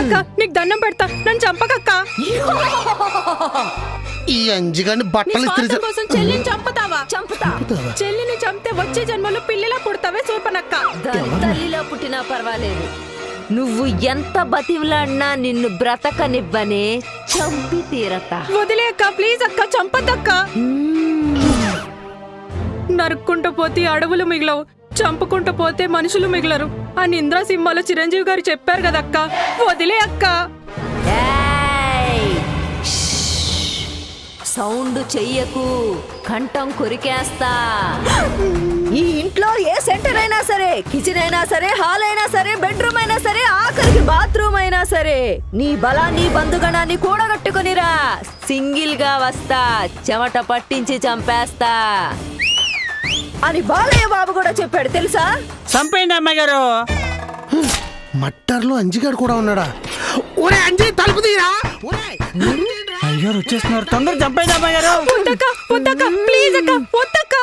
అక్క నీకు దండం పెడతా, నన్ను చంపకక్క. ఈ అంజిగాని బట్టలు ఇస్త్రీ కోసం చెల్లిని చంపుతావా? చంపుతా. చెల్లిని చంపితే వచ్చే జన్మలో పిల్లిలా పుడతావే సూపనక్క. తల్లిలో పుట్టినా పర్వాలేదు, నువ్వు ఎంత బతివులాడినా నిన్ను బ్రతకనివ్వనే, చంపి తీరతా. వదిలే అక్క, ప్లీజ్ అక్క, చంపద్దక్క. నరుక్కుంటూ పోతే అడవులు మిగలవు, చంపుకుంటూ పోతే మనుషులు మిగలరు అని ఇంద్రా సినిమాలో చిరంజీవి గారు చెప్పారు కదక్క. వదిలే అక్క. ఏయ్! సౌండ్ చెయ్యకు, కంఠం కొరికేస్తా. ఈ ఇంట్లో ఏ సెంటర్ అయినా సరే, కిచెన్ అయినా సరే, హాల్ అయినా సరే, బెడ్రూమ్ అయినా సరే, ఆఖరికి బాత్రూమ్ అయినా సరే, నీ బలాన్ని బంధుగణాన్ని కూడగట్టుకునిరా. సింగిల్ గా వస్తా, చెమట పట్టించి చంపేస్తా అని బాలయ్య బాబు కూడా చెప్పాడు తెలుసా? చంపేయండి అమ్మాయి గారు. మట్టర్లో అంజిగాడు కూడా ఉన్నాడా? ఒరే అంజి తలుపు తీరా. అయ్యారు వచ్చేస్తున్నారు, తొందరగా చంపేయండి అమ్మాయి గారు. వద్దక్క, వద్దక్క, ప్లీజ్ అక్క, వద్దక్క.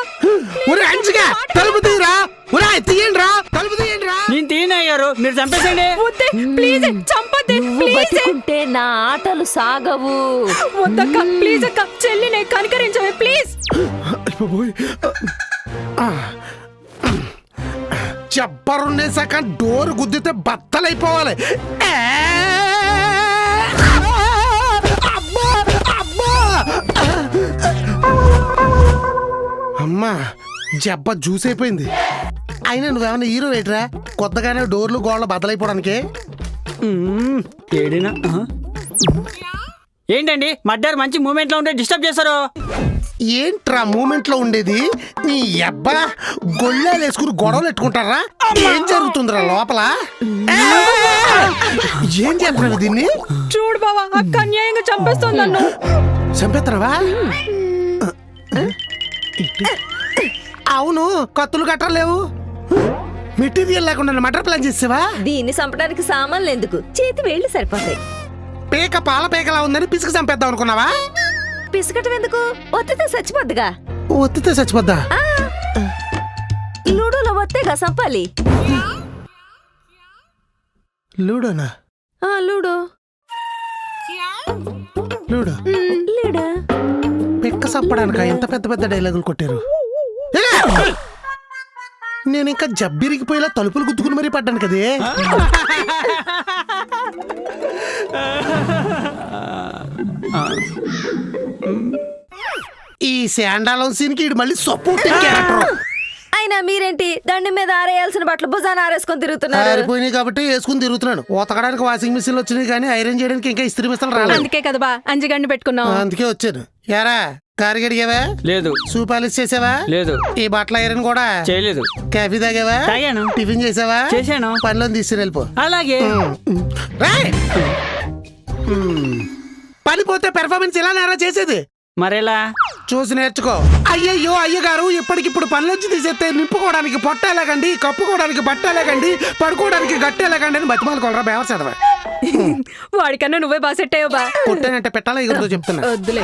ఒరే అంజిగా తలుపు తీరా. ఒరే తీయండి రా, తలుపు తీయండి రా. నేను తీయను అయ్యారు, మీరు చంపేసేయండి. వద్దే, ప్లీజ్ చంపద్దే, నువ్వు ప్లీజ్. బతికుంటే నా ఆటలు సాగవు. వద్దక్క, ప్లీజ్ అక్క, చెల్లిని కనికరించవే ప్లీజ్. చెప్పరుండేసాక డోర్ గుద్దితే బత్తలైపోవాలి. అమ్మా జబ్బ జ్యూస్ అయిపోయింది. అయినా నువ్వేమన్నా హీరో ఏట్రా, కొత్తగానే డోర్లు గోడలు బద్దలైపోవడానికి. ఏడినా ఏంటండి మర్డర్ మంచి మూమెంట్ లో ఉంటే డిస్టర్బ్ చేస్తారు. ఏంట్రా మూమెంట్ లో ఉండేది? నీ అబ్బా గొళ్ళాలు వేసుకుని గొడవలు పెట్టుకుంటారా? ఏం జరుగుతుందిరా లోపల? ఏం చేస్తున్నావు దీన్ని? చూడు బావా, అక్క అన్యాయంగా చంపేస్తోంది నన్ను. చంపేస్తున్నావా? అవును, కత్తులు కట్టలేవు, మెటీరియల్ లేకుండా మటర్ ప్లాన్ చేసావా? దీన్ని చంపడానికి సామాన్లు ఎందుకు, చేతి వేళ్ళు సరిపోతాయి. పేక పాల పేకలా ఉందని పిసికి చంపేద్దాం అనుకున్నావా? పిసకటం ఎందుకు, ఒత్తితే చచ్చిపోద్దిగా. ఒత్తితే చచ్చిపోద్దా? లూడోలో ఒత్తేగా చంపాలి. లూడోనా? Ludo ludo లీడా. పెక్క చంపడానిక ఎంత పెద్ద పెద్ద డైలాగులు కొట్టారు? నేను ఇంకా జబ్బిరిగిపోయేలా తలుపులు గుద్దుకుని మరీ పడ్డాను కదే. ఈ శాండాలం సీన్కి మళ్ళీ సపోర్టింగ్ క్యారెక్టర్. అయినా మీరేంటి దండి మీద ఆరేయాల్సిన బట్టలు భుజాన ఆరేసుకొని తిరుగుతున్నారు? ఆరిపోయినాయి కాబట్టి వేసుకుని తిరుగుతున్నాను. ఉతకడానికి వాషింగ్ మిషన్ వచ్చినాయి కానీ ఐరన్ చేయడానికి ఇంకా ఇస్త్రీ మిషన్ రాలేదు. అందుకే కదా బా అంజిగండి పెట్టుకున్నాం. అందుకే వచ్చాను. యారా కారు గడిగావా? లేదు. షూ పాలిష్ చేసావా? లేదు. ఈ బట్టల ఐరన్ కూడా చేయలేదు. కాఫీ తాగావా? తాగాను. టిఫిన్ చేసావా? చేశాను. పనిలో తీసుకుని వెళ్ళిపో. అలాగే. పని పోతే పెర్ఫార్మెన్స్ ఇలా నేరా చేసేది? మరెలా? చూసి నేర్చుకో. అయ్యయ్యో అయ్యగారు ఇప్పటికిప్పుడు పనిలోంచి తీసేస్తే నింపుకోవడానికి పొట్టేలాగండి, కప్పుకోవడానికి బట్టేలాగండి, పడుకోవడానికి గట్టేలాగండి అని బతిమాలకోలరా బేవర్ చదవా. వాడికన్నా నువ్వే బాగా సెట్ అయ్యో బా. కొట్టానంటే పెట్టాలా ఎగురుతో చెప్తున్నా. వద్దులే.